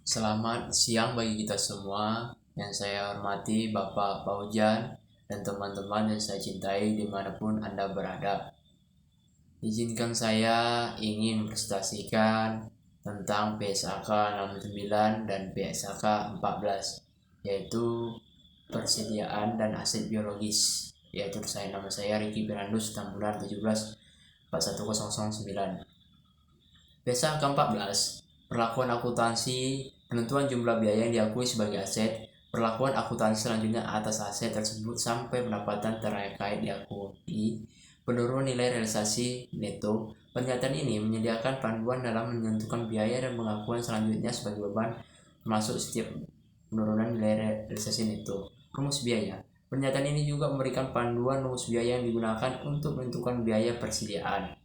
Selamat siang bagi kita semua yang saya hormati Bapak Paujan dan teman-teman yang saya cintai dimanapun Anda berada. Izinkan saya ingin presentasikan tentang PSAK 69 dan PSAK 14, yaitu persediaan dan aset biologis. Yaitu nama saya Ricky Pirandus, Tambulan 17 41009. PSAK 14, perlakuan akuntansi, penentuan jumlah biaya yang diakui sebagai aset, perlakuan akuntansi selanjutnya atas aset tersebut sampai pendapatan terkait diakui, penurunan nilai realisasi neto. Pernyataan ini menyediakan panduan dalam menentukan biaya dan pengakuan selanjutnya sebagai beban, termasuk setiap penurunan nilai realisasi neto. Rumus biaya. Pernyataan ini juga memberikan panduan rumus biaya yang digunakan untuk menentukan biaya persediaan.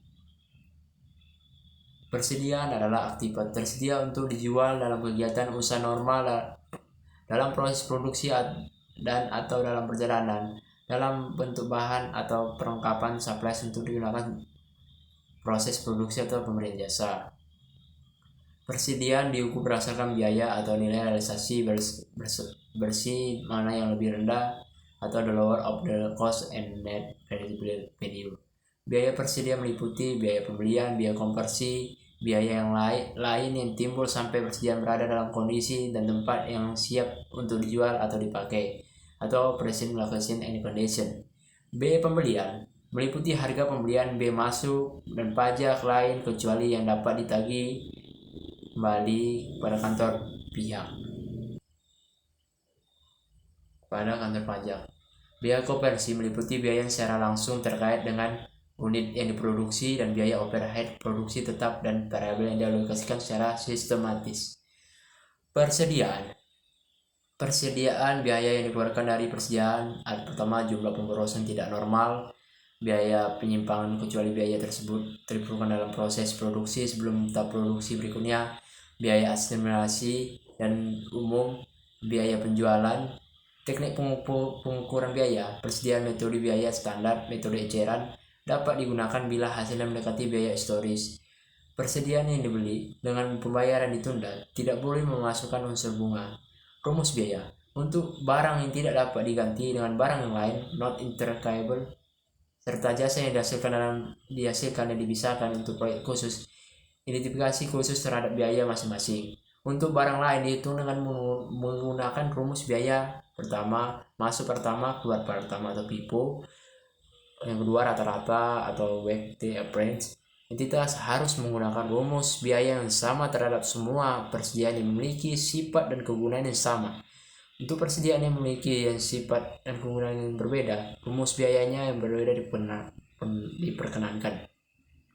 Persediaan adalah aktivitas tersedia untuk dijual dalam kegiatan usaha normal, dalam proses produksi dan atau dalam perjalanan, dalam bentuk bahan atau perlengkapan supplies untuk digunakan proses produksi atau pemberian jasa. Persediaan diukur berdasarkan biaya atau nilai realisasi bersih mana yang lebih rendah atau the lower of the cost and net realizable value. Biaya persediaan meliputi biaya pembelian, biaya konversi, biaya yang lain yang timbul sampai persediaan berada dalam kondisi dan tempat yang siap untuk dijual atau dipakai, atau present location and condition. Biaya pembelian meliputi harga pembelian, biaya masuk, dan pajak lain kecuali yang dapat ditagih kembali pada kantor pajak. Biaya konversi meliputi biaya yang secara langsung terkait dengan unit yang diproduksi dan biaya overhead produksi tetap dan variabel yang dialokasikan secara sistematis. Persediaan biaya yang dikeluarkan dari persediaan. Pertama, jumlah pemborosan tidak normal, biaya penyimpangan kecuali biaya tersebut diperlukan dalam proses produksi sebelum tahap produksi berikutnya, biaya asimilasi dan umum, biaya penjualan. Teknik pengukuran biaya. Persediaan metode biaya standar, metode eceran dapat digunakan bila hasilnya mendekati biaya historis. Persediaan yang dibeli dengan pembayaran ditunda tidak boleh memasukkan unsur bunga. Rumus biaya. Untuk barang yang tidak dapat diganti dengan barang yang lain, not interchangeable, serta jasa yang dihasilkan dan dipisahkan untuk proyek khusus, identifikasi khusus terhadap biaya masing-masing. Untuk barang lain dihitung dengan menggunakan rumus biaya. Pertama, masuk pertama, keluar pertama atau FIFO. Yang kedua, rata-rata atau weighted average. Entitas harus menggunakan rumus biaya yang sama terhadap semua persediaan yang memiliki sifat dan kegunaan yang sama. Untuk persediaan yang memiliki sifat dan kegunaan yang berbeda, rumus biayanya yang berbeda diperkenankan.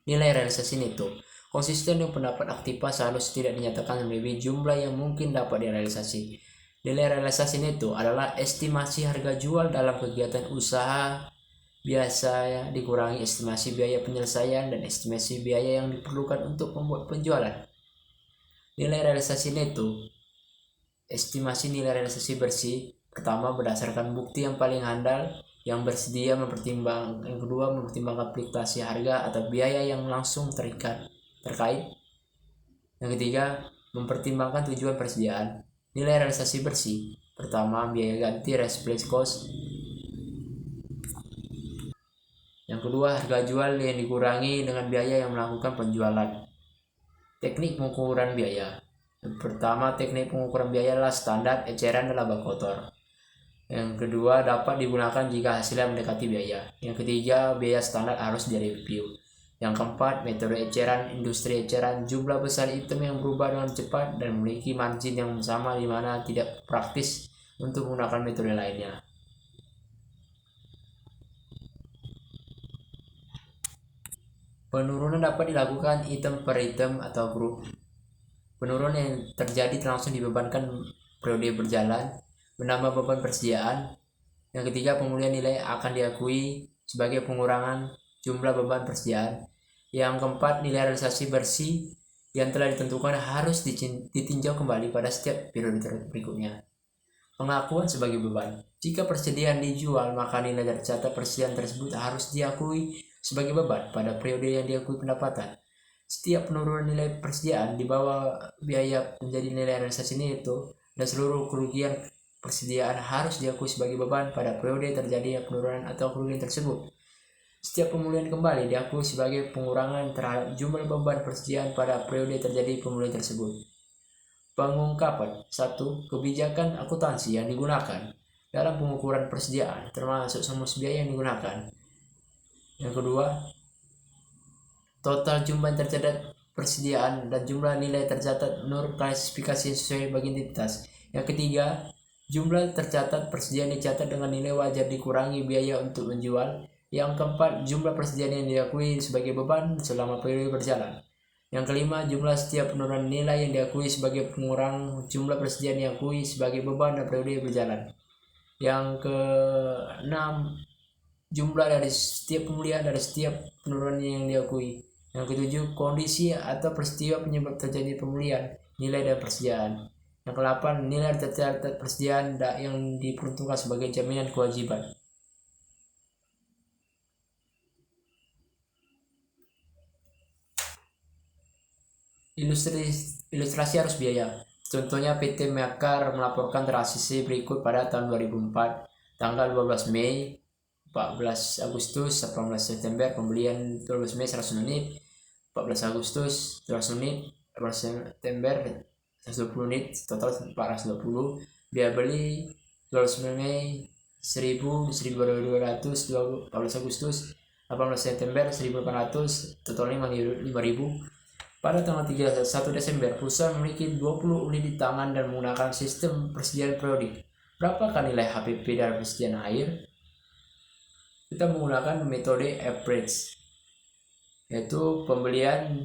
Nilai realisasi neto. Konsisten dengan pendapat aktivitas harus tidak dinyatakan melebihi jumlah yang mungkin dapat direalisasi. Nilai realisasi neto adalah estimasi harga jual dalam kegiatan usaha biasa dikurangi estimasi biaya penyelesaian dan estimasi biaya yang diperlukan untuk membuat penjualan. Nilai realisasi neto. Estimasi nilai realisasi bersih. Pertama, berdasarkan bukti yang paling handal, yang bersedia yang kedua mempertimbangkan fluktuasi harga atau biaya yang langsung terkait. Yang ketiga, mempertimbangkan tujuan persediaan. Nilai realisasi bersih. Pertama, biaya ganti replace cost. Yang kedua, harga jual yang dikurangi dengan biaya yang melakukan penjualan. Teknik pengukuran biaya. Yang pertama, teknik pengukuran biaya adalah standar, eceran, dan laba kotor. Yang kedua, dapat digunakan jika hasilnya mendekati biaya. Yang ketiga, biaya standar harus direview. Yang keempat, metode eceran, industri eceran, jumlah besar item yang berubah dengan cepat dan memiliki margin yang sama di mana tidak praktis untuk menggunakan metode lainnya. Penurunan dapat dilakukan item per item atau grup. Penurunan yang terjadi langsung dibebankan periode berjalan, menambah beban persediaan. Yang ketiga, pemulihan nilai akan diakui sebagai pengurangan jumlah beban persediaan. Yang keempat, nilai realisasi bersih yang telah ditentukan harus ditinjau kembali pada setiap periode berikutnya. Pengakuan sebagai beban. Jika persediaan dijual, maka nilai tercatat persediaan tersebut harus diakui sebagai beban pada periode yang diakui pendapatan. Setiap penurunan nilai persediaan di bawah biaya menjadi nilai realisasi neto dan seluruh kerugian persediaan harus diakui sebagai beban pada periode terjadinya penurunan atau kerugian tersebut. Setiap pemulihan kembali diakui sebagai pengurangan terhadap jumlah beban persediaan pada periode terjadi pemulihan tersebut. Pengungkapan 1. Kebijakan akuntansi yang digunakan dalam pengukuran persediaan termasuk sumus biaya yang digunakan. Yang kedua, total jumlah yang tercatat persediaan dan jumlah nilai tercatat menurut klasifikasi sesuai bagi entitas. Yang ketiga, jumlah tercatat persediaan dicatat dengan nilai wajar dikurangi biaya untuk menjual. Yang keempat, jumlah persediaan yang diakui sebagai beban selama periode berjalan. Yang kelima, jumlah setiap penurunan nilai yang diakui sebagai pengurang jumlah persediaan yang diakui sebagai beban dan periode berjalan. Yang keenam, jumlah dari setiap pemulihan dari setiap penurunan yang diakui. Yang ketujuh, kondisi atau peristiwa penyebab terjadi pemulihan nilai dan persediaan. Yang kedelapan, nilai tercatat persediaan yang diperuntukkan sebagai jaminan kewajiban. Ilustrasi arus biaya. Contohnya PT Mekar melaporkan transaksi berikut pada tahun 2004, tanggal 12 Mei, 14 Agustus, 18 September, pembelian 12 Mei 100 unit, 14 Agustus 200 unit, 18 September 120 unit, total 420. Biaya beli 12 Mei 1000, 1200, 14 Agustus, 18 September 1800, totalnya 5000. Pada tanggal 31 Desember, perusahaan memiliki 20 unit di tangan dan menggunakan sistem persediaan periodik. Berapakah nilai HPP dari persediaan air? Kita menggunakan metode average, yaitu pembelian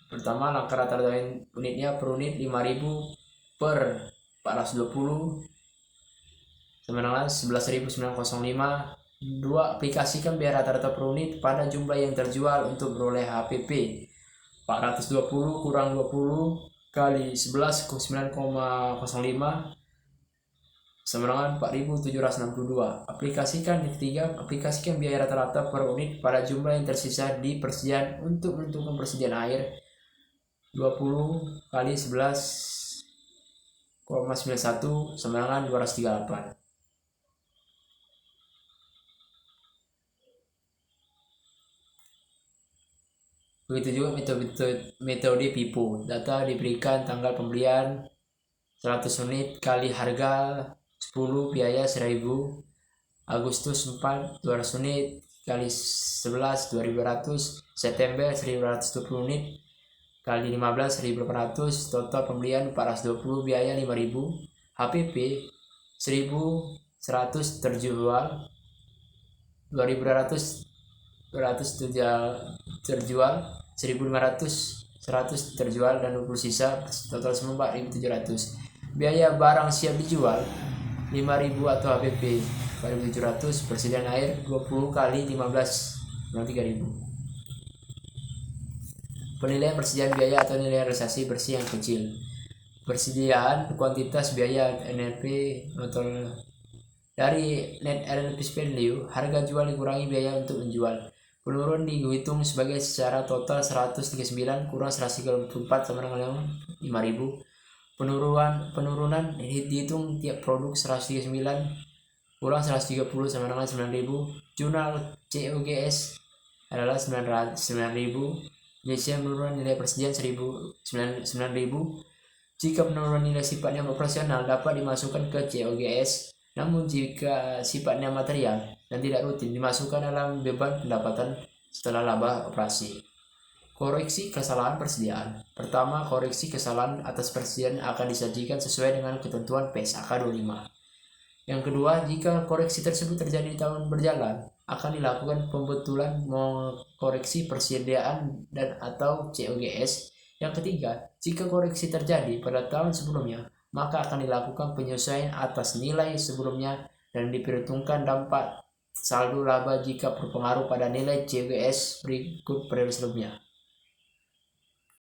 pertama langkah rata-rata unitnya per unit 5000 per 420 sama dengan 11.905. 2. Aplikasikan biaya rata-rata per unit pada jumlah yang terjual untuk beroleh HPP. 420 kurang 20 kali 11,905 sama dengan 4.762. Aplikasikan biaya rata-rata per unit pada jumlah yang tersisa di persediaan untuk menentukan persediaan air. 20 kali 11,91 sama dengan 238. Begitu juga metode FIFO. Data diberikan tanggal pembelian 100 unit kali harga 10, biaya 1000. Agustus 4, 200 unit kali 11, 2200. September 1220 unit kali 15, 1800. Total pembelian 420, biaya 5000. HPP 1100 terjual, 2200 terjual, 1500 100 terjual dan 20 sisa, total semua 4700. Biaya barang siap dijual 5000 atau HPP 4700. Persediaan air 20 kali 15 3000. Penilaian persediaan biaya atau nilai realisasi bersih yang kecil. Persediaan kuantitas biaya NRP dari net realized value, harga jual dikurangi biaya untuk menjual. Penurun dihitung sebagai secara total 139 kurang 134 sama dengan 5000. Penurunan dihitung tiap produk 139 kurang 130 sama dengan 9000. Jurnal COGS adalah 9000. Biasanya penurunan nilai persediaan 9000. Jika penurunan nilai sifatnya operasional dapat dimasukkan ke COGS. Namun jika sifatnya material dan tidak rutin dimasukkan dalam beban pendapatan setelah laba operasi. Koreksi kesalahan persediaan. Pertama, koreksi kesalahan atas persediaan akan disajikan sesuai dengan ketentuan PSAK 25. Yang kedua, jika koreksi tersebut terjadi di tahun berjalan, akan dilakukan pembetulan koreksi persediaan dan atau COGS. Yang ketiga, jika koreksi terjadi pada tahun sebelumnya, maka akan dilakukan penyesuaian atas nilai sebelumnya dan diperhitungkan dampak saldo laba jika berpengaruh pada nilai COGS berikut periode sebelumnya.